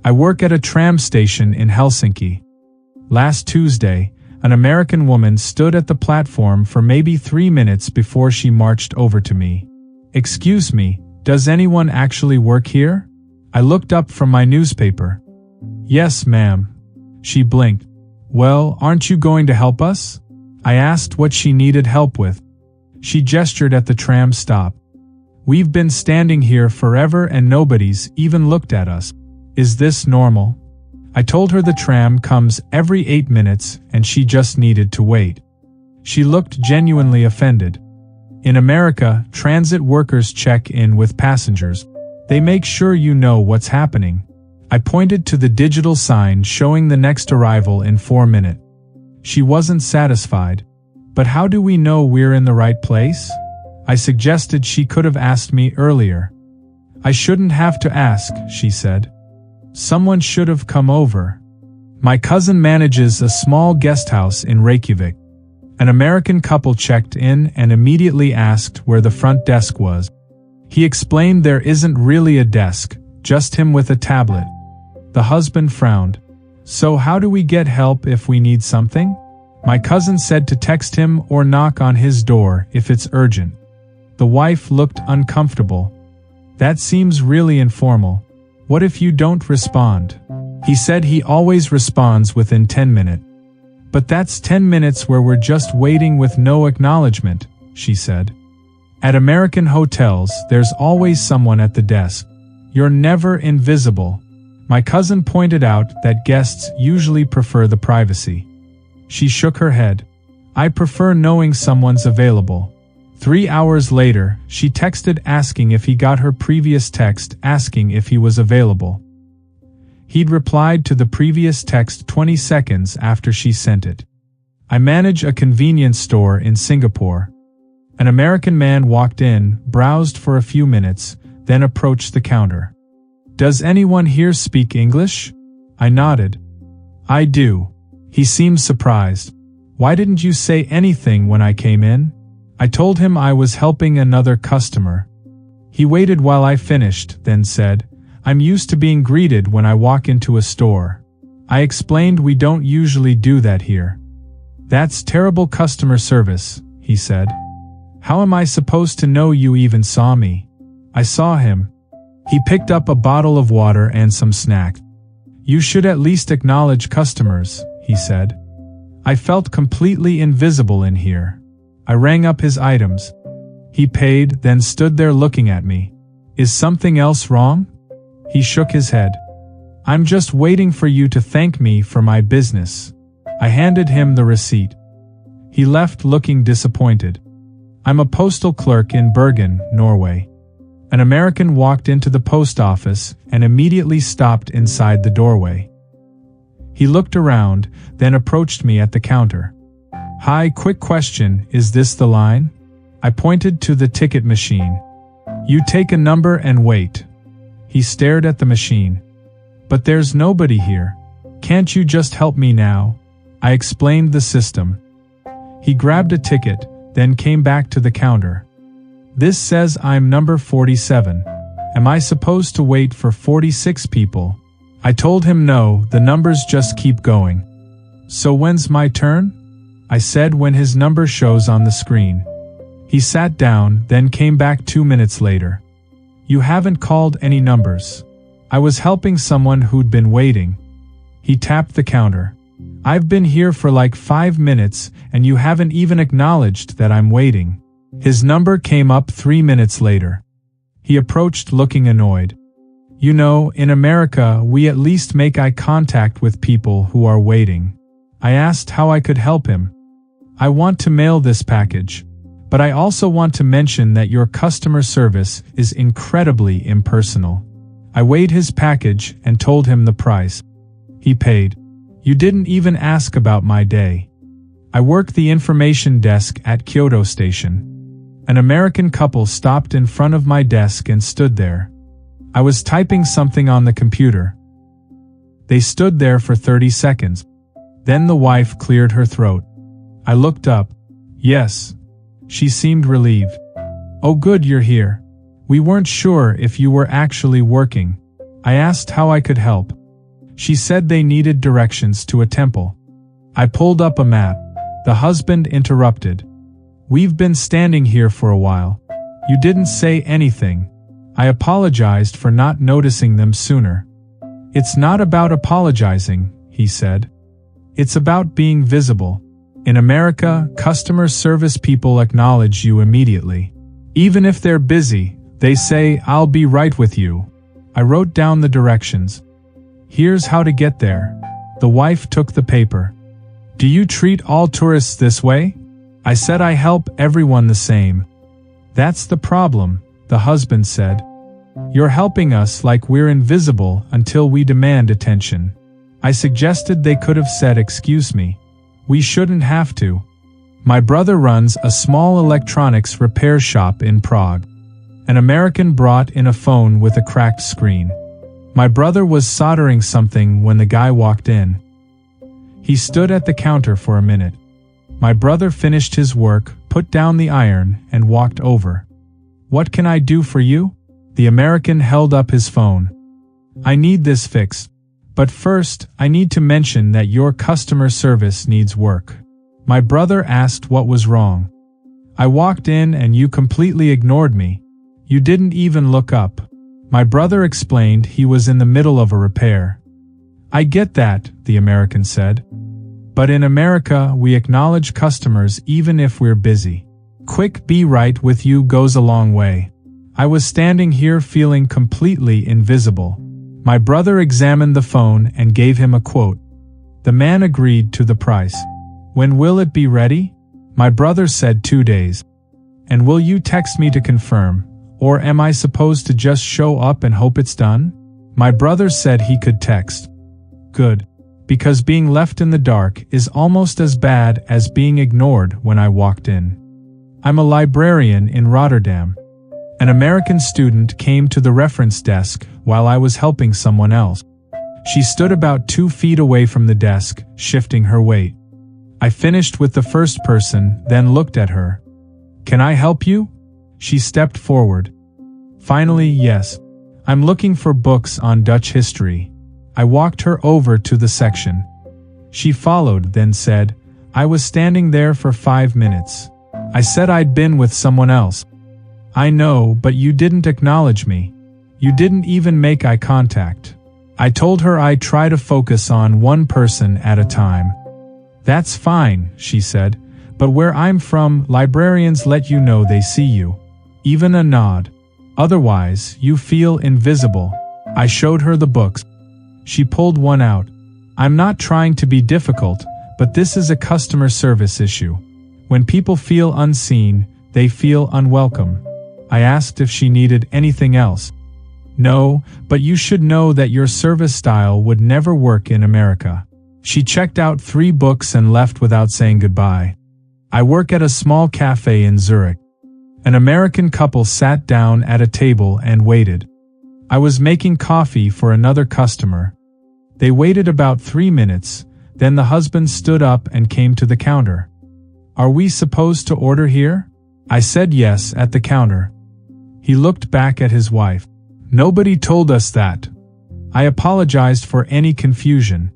I work at a tram station in Helsinki. Last Tuesday, an American woman stood at the platform for maybe 3 minutes before she marched over to me. "Excuse me, does anyone actually work here?" I looked up from my newspaper. "Yes, ma'am." She blinked. "Well, aren't you going to help us?" I asked what she needed help with. She gestured at the tram stop. "We've been standing here forever and nobody's even looked at us. Is this normal?" I told her the tram comes every 8 minutes and she just needed to wait. She looked genuinely offended. In America, transit workers check in with passengers. They make sure you know what's happening. I pointed to the digital sign showing the next arrival in 4 minutes. She wasn't satisfied. "But how do we know we're in the right place?" I suggested she could have asked me earlier. "I shouldn't have to ask," she said. "Someone should have come over." My cousin manages a small guest house in Reykjavik. An American couple checked in and immediately asked where the front desk was. He explained there isn't really a desk, just him with a tablet. The husband frowned. "So how do we get help if we need something?" My cousin said to text him or knock on his door if it's urgent. The wife looked uncomfortable. "That seems really informal. What if you don't respond?" He said he always responds within 10 minutes. "But that's 10 minutes where we're just waiting with no acknowledgement," she said. "At American hotels, there's always someone at the desk. You're never invisible." My cousin pointed out that guests usually prefer the privacy. She shook her head. "I prefer knowing someone's available." 3 hours later, she texted asking if he got her previous text asking if he was available. He'd replied to the previous text 20 seconds after she sent it. I manage a convenience store in Singapore. An American man walked in, browsed for a few minutes, then approached the counter. "Does anyone here speak English?" I nodded. "I do." He seemed surprised. "Why didn't you say anything when I came in?" I told him I was helping another customer. He waited while I finished, then said, "I'm used to being greeted when I walk into a store." I explained we don't usually do that here. "That's terrible customer service," he said. "How am I supposed to know you even saw me?" I saw him. He picked up a bottle of water and some snacks. "You should at least acknowledge customers," he said. I felt completely invisible in here. I rang up his items. He paid, then stood there looking at me. "Is something else wrong?" He shook his head. "I'm just waiting for you to thank me for my business." I handed him the receipt. He left looking disappointed. "I'm a postal clerk in Bergen, Norway." An American walked into the post office and immediately stopped inside the doorway. He looked around, then approached me at the counter. "Hi, quick question, is this the line?" I pointed to the ticket machine. "You take a number and wait." He stared at the machine. "But there's nobody here. Can't you just help me now?" I explained the system. He grabbed a ticket, then came back to the counter. "This says I'm number 47. Am I supposed to wait for 46 people?" I told him no, the numbers just keep going. "So when's my turn?" I said when his number shows on the screen. He sat down, then came back 2 minutes later. "You haven't called any numbers." I was helping someone who'd been waiting. He tapped the counter. "I've been here for like 5 minutes and you haven't even acknowledged that I'm waiting." His number came up 3 minutes later. He approached looking annoyed. "You know, in America, we at least make eye contact with people who are waiting." I asked how I could help him. "I want to mail this package. But I also want to mention that your customer service is incredibly impersonal." I weighed his package and told him the price. He paid. "You didn't even ask about my day." I work the information desk at Kyoto Station. An American couple stopped in front of my desk and stood there. I was typing something on the computer. They stood there for 30 seconds. Then the wife cleared her throat. I looked up. "Yes." She seemed relieved. "Oh good, you're here. We weren't sure if you were actually working." I asked how I could help. She said they needed directions to a temple. I pulled up a map. The husband interrupted. We've been standing here for a while. You didn't say anything. I apologized for not noticing them sooner. It's not about apologizing, he said. It's about being visible. In America, customer service people acknowledge you immediately. Even if they're busy, they say, "I'll be right with you." I wrote down the directions. Here's how to get there. The wife took the paper. Do you treat all tourists this way? I said I help everyone the same. That's the problem, the husband said. You're helping us like we're invisible until we demand attention. I suggested they could have said excuse me. We shouldn't have to. My brother runs a small electronics repair shop in Prague. An American brought in a phone with a cracked screen. My brother was soldering something when the guy walked in. He stood at the counter for a minute. My brother finished his work, put down the iron, and walked over. What can I do for you? The American held up his phone. I need this fixed. But first, I need to mention that your customer service needs work. My brother asked what was wrong. I walked in and you completely ignored me. You didn't even look up. My brother explained he was in the middle of a repair. I get that, the American said. But in America, we acknowledge customers even if we're busy. Quick be right with you goes a long way. I was standing here feeling completely invisible. My brother examined the phone and gave him a quote. The man agreed to the price. When will it be ready? My brother said 2 days. And will you text me to confirm, or am I supposed to just show up and hope it's done? My brother said he could text. Good. Because being left in the dark is almost as bad as being ignored when I walked in. I'm a librarian in Rotterdam. An American student came to the reference desk while I was helping someone else. She stood about 2 feet away from the desk, shifting her weight. I finished with the first person, then looked at her. Can I help you? She stepped forward. Finally, yes. I'm looking for books on Dutch history. I walked her over to the section. She followed, then said, I was standing there for 5 minutes. I said I'd been with someone else. I know, but you didn't acknowledge me. You didn't even make eye contact. I told her I'd try to focus on one person at a time. That's fine, she said, but where I'm from, librarians let you know they see you. Even a nod. Otherwise, you feel invisible. I showed her the books. She pulled one out. I'm not trying to be difficult, but this is a customer service issue. When people feel unseen, they feel unwelcome. I asked if she needed anything else. No, but you should know that your service style would never work in America. She checked out 3 books and left without saying goodbye. I work at a small cafe in Zurich. An American couple sat down at a table and waited. I was making coffee for another customer. They waited about 3 minutes, then the husband stood up and came to the counter. Are we supposed to order here? I said yes at the counter. He looked back at his wife. Nobody told us that. I apologized for any confusion.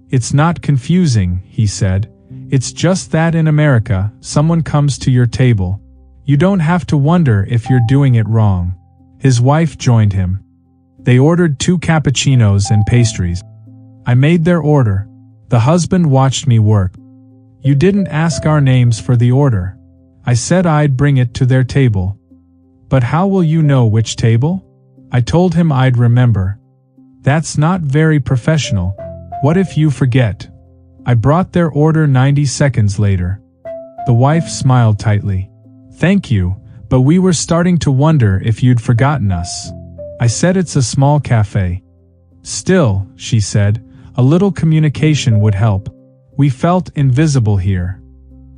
It's not confusing, he said. It's just that in America, someone comes to your table. You don't have to wonder if you're doing it wrong. His wife joined him. They ordered 2 cappuccinos and pastries. I made their order. The husband watched me work. You didn't ask our names for the order. I said I'd bring it to their table. But how will you know which table? I told him I'd remember. That's not very professional. What if you forget? I brought their order 90 seconds later. The wife smiled tightly. Thank you, but we were starting to wonder if you'd forgotten us. I said it's a small cafe. Still, she said, a little communication would help. We felt invisible here.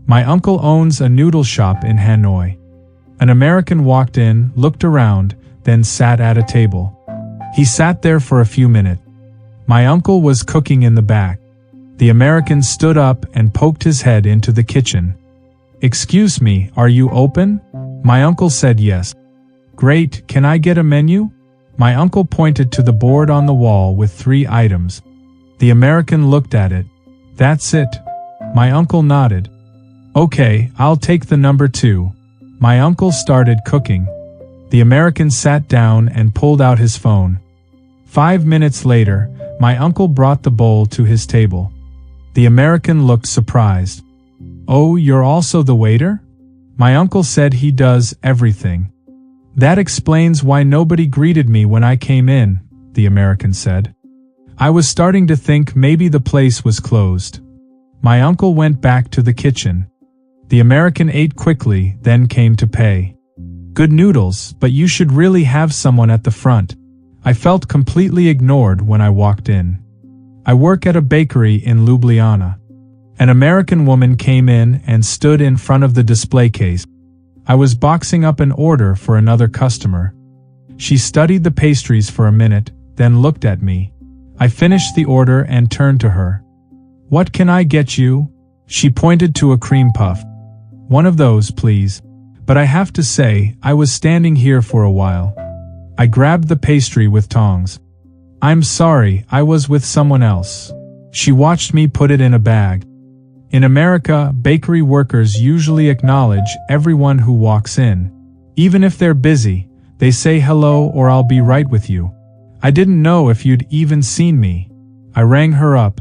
My uncle owns a noodle shop in Hanoi. An American walked in, looked around, then sat at a table. He sat there for a few minutes. My uncle was cooking in the back. The American stood up and poked his head into the kitchen. Excuse me, are you open? My uncle said yes. Great, can I get a menu? My uncle pointed to the board on the wall with 3 items. The American looked at it. That's it. My uncle nodded. Okay, I'll take the number 2. My uncle started cooking. The American sat down and pulled out his phone. 5 minutes later, my uncle brought the bowl to his table. The American looked surprised. Oh, you're also the waiter? My uncle said he does everything. That explains why nobody greeted me when I came in, the American said. I was starting to think maybe the place was closed. My uncle went back to the kitchen. The American ate quickly, then came to pay. Good noodles, but you should really have someone at the front. I felt completely ignored when I walked in. I work at a bakery in Ljubljana. An American woman came in and stood in front of the display case. I was boxing up an order for another customer. She studied the pastries for a minute, then looked at me. I finished the order and turned to her. What can I get you? She pointed to a cream puff. One of those, please. But I have to say, I was standing here for a while. I grabbed the pastry with tongs. I'm sorry, I was with someone else. She watched me put it in a bag. In America, bakery workers usually acknowledge everyone who walks in. Even if they're busy, they say hello or I'll be right with you. I didn't know if you'd even seen me. I rang her up.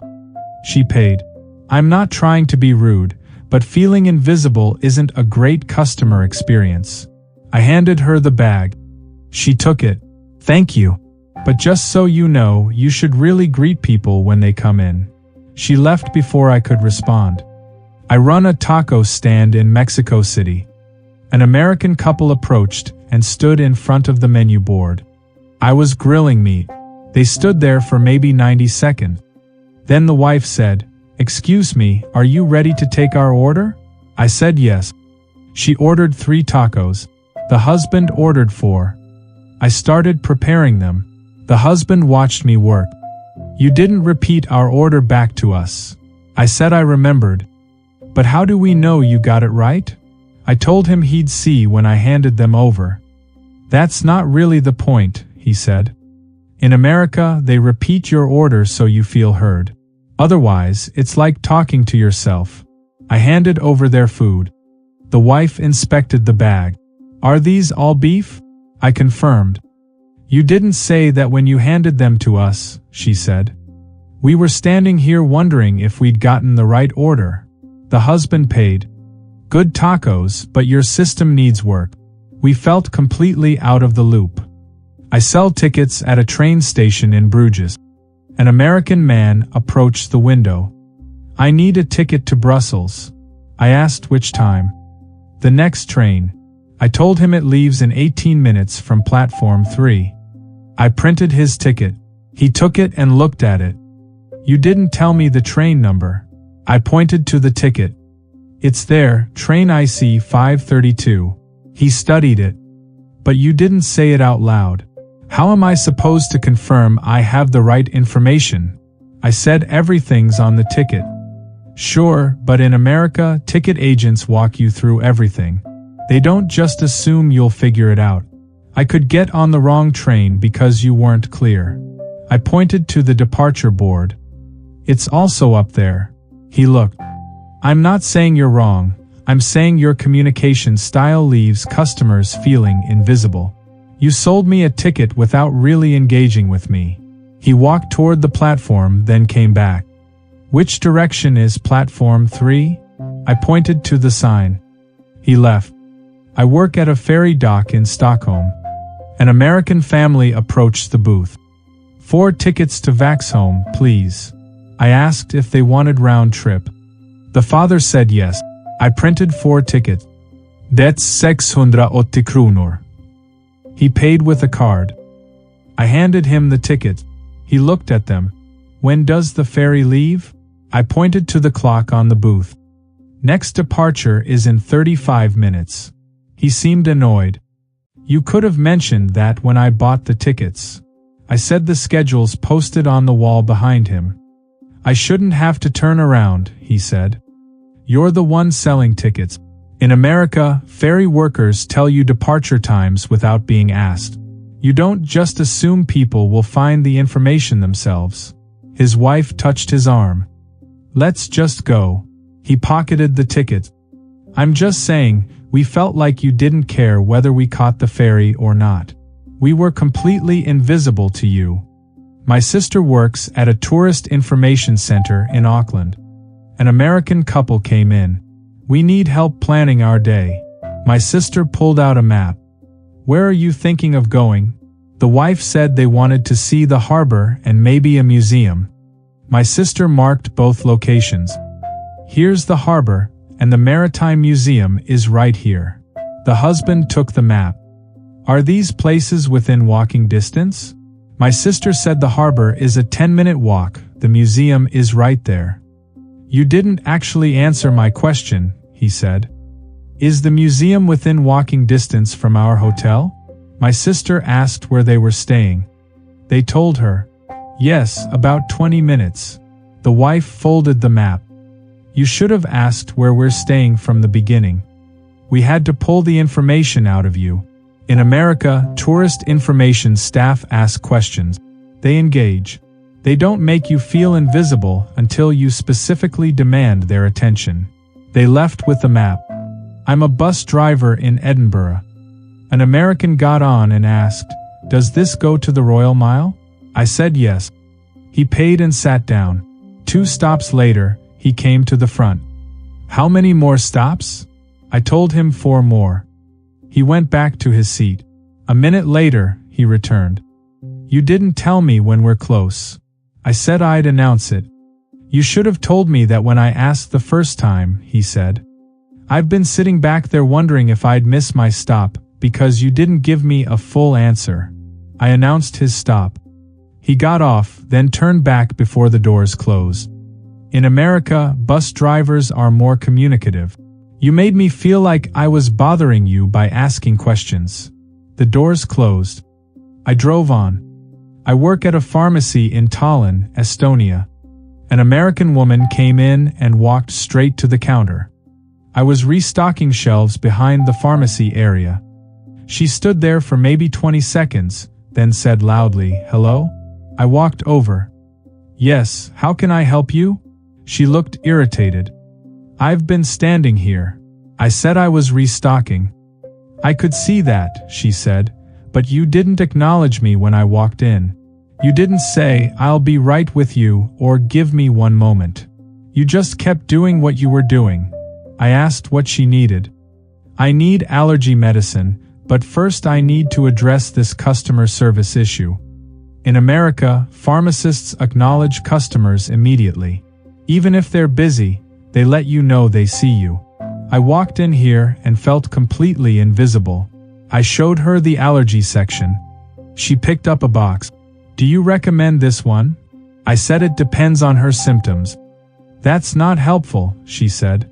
She paid. I'm not trying to be rude, but feeling invisible isn't a great customer experience. I handed her the bag. She took it. Thank you. But just so you know, you should really greet people when they come in. She left before I could respond. I run a taco stand in Mexico City. An American couple approached and stood in front of the menu board. I was grilling meat. They stood there for maybe 90 seconds. Then the wife said, "Excuse me, are you ready to take our order?" I said yes. She ordered 3 tacos. The husband ordered 4. I started preparing them. The husband watched me work. "You didn't repeat our order back to us." I said I remembered. "But how do we know you got it right?" I told him he'd see when I handed them over. "That's not really the point," he said. "In America, they repeat your order so you feel heard. Otherwise, it's like talking to yourself." I handed over their food. The wife inspected the bag. "Are these all beef?" I confirmed. "You didn't say that when you handed them to us," she said. "We were standing here wondering if we'd gotten the right order." The husband paid. "Good tacos, but your system needs work." We felt completely out of the loop. I sell tickets at a train station in Bruges. An American man approached the window. "I need a ticket to Brussels." I asked which time. "The next train." I told him it leaves in 18 minutes from platform 3. I printed his ticket. He took it and looked at it. "You didn't tell me the train number." I pointed to the ticket. "It's there, train IC 532. He studied it. "But you didn't say it out loud." "How am I supposed to confirm I have the right information?" I said everything's on the ticket. "Sure, but in America, ticket agents walk you through everything. They don't just assume you'll figure it out. I could get on the wrong train because you weren't clear." I pointed to the departure board. "It's also up there." He looked. "I'm not saying you're wrong. I'm saying your communication style leaves customers feeling invisible. You sold me a ticket without really engaging with me." He walked toward the platform, then came back. "Which direction is platform 3? I pointed to the sign. He left. I work at a ferry dock in Stockholm. An American family approached the booth. 4 tickets to Vaxholm, please." I asked if they wanted round trip. The father said yes. I printed 4 tickets. "That's 680 kronor. He paid with a card. I handed him the ticket. He looked at them. "When does the ferry leave?" I pointed to the clock on the booth. "Next departure is in 35 minutes. He seemed annoyed. "You could have mentioned that when I bought the tickets." I said the schedule's posted on the wall behind him. "I shouldn't have to turn around," he said. "You're the one selling tickets." In America, ferry workers tell you departure times without being asked. You don't just assume people will find the information themselves. His wife touched his arm. Let's just go. He pocketed the ticket. I'm just saying, we felt like you didn't care whether we caught the ferry or not. We were completely invisible to you. My sister works at a tourist information center in Auckland. An American couple came in. We need help planning our day. My sister pulled out a map. Where are you thinking of going? The wife said they wanted to see the harbor and maybe a museum. My sister marked both locations. Here's the harbor, and the Maritime Museum is right here. The husband took the map. Are these places within walking distance? My sister said the harbor is a 10-minute walk, the museum is right there. You didn't actually answer my question, he said. Is the museum within walking distance from our hotel? My sister asked where they were staying. They told her. Yes, about 20 minutes. The wife folded the map. You should have asked where we're staying from the beginning. We had to pull the information out of you. In America, tourist information staff ask questions. They engage. They don't make you feel invisible until you specifically demand their attention. They left with the map. I'm a bus driver in Edinburgh. An American got on and asked, "Does this go to the Royal Mile?" I said yes. He paid and sat down. 2 stops later, he came to the front. How many more stops? I told him 4 more. He went back to his seat. A minute later, he returned. You didn't tell me when we're close. I said I'd announce it. You should have told me that when I asked the first time, he said. I've been sitting back there wondering if I'd miss my stop, because you didn't give me a full answer. I announced his stop. He got off, then turned back before the doors closed. In America, bus drivers are more communicative. You made me feel like I was bothering you by asking questions. The doors closed. I drove on. I work at a pharmacy in Tallinn, Estonia. An American woman came in and walked straight to the counter. I was restocking shelves behind the pharmacy area. She stood there for maybe 20 seconds, then said loudly, "Hello?" I walked over. "Yes, how can I help you?" She looked irritated. "I've been standing here." I said I was restocking. "I could see that," she said, "but you didn't acknowledge me when I walked in. You didn't say, 'I'll be right with you,' or 'give me one moment.' You just kept doing what you were doing." I asked what she needed. "I need allergy medicine, but first I need to address this customer service issue." In America, pharmacists acknowledge customers immediately. Even if they're busy, they let you know they see you. I walked in here and felt completely invisible. I showed her the allergy section. She picked up a box. "Do you recommend this one?" I said it depends on her symptoms. "That's not helpful," she said.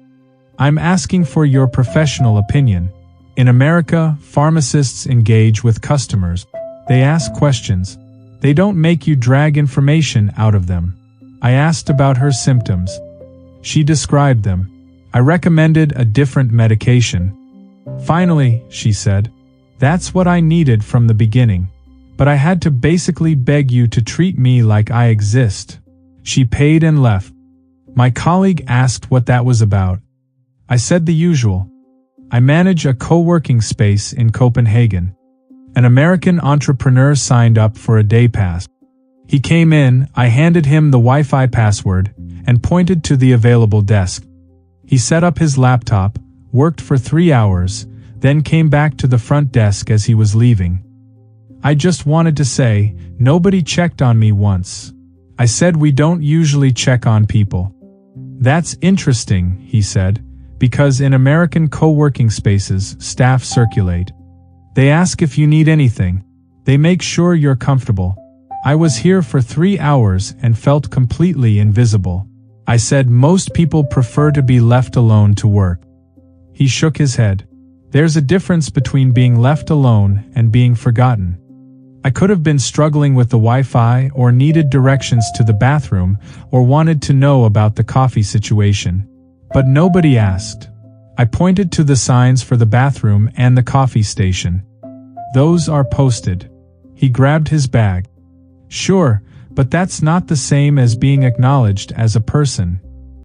"I'm asking for your professional opinion." In America, pharmacists engage with customers. They ask questions. They don't make you drag information out of them. I asked about her symptoms. She described them. I recommended a different medication. "Finally," she said, "that's what I needed from the beginning. But I had to basically beg you to treat me like I exist." She paid and left. My colleague asked what that was about. I said the usual. I manage a co-working space in Copenhagen. An American entrepreneur signed up for a day pass. He came in, I handed him the Wi-Fi password, and pointed to the available desk. He set up his laptop, worked for 3 hours, then came back to the front desk as he was leaving. I just wanted to say, nobody checked on me once. I said we don't usually check on people. That's interesting, he said, because in American co-working spaces, staff circulate. They ask if you need anything. They make sure you're comfortable. I was here for 3 hours and felt completely invisible. I said most people prefer to be left alone to work. He shook his head. There's a difference between being left alone and being forgotten. I could have been struggling with the Wi-Fi or needed directions to the bathroom or wanted to know about the coffee situation. But nobody asked. I pointed to the signs for the bathroom and the coffee station. Those are posted. He grabbed his bag. Sure, But that's not the same as being acknowledged as a person.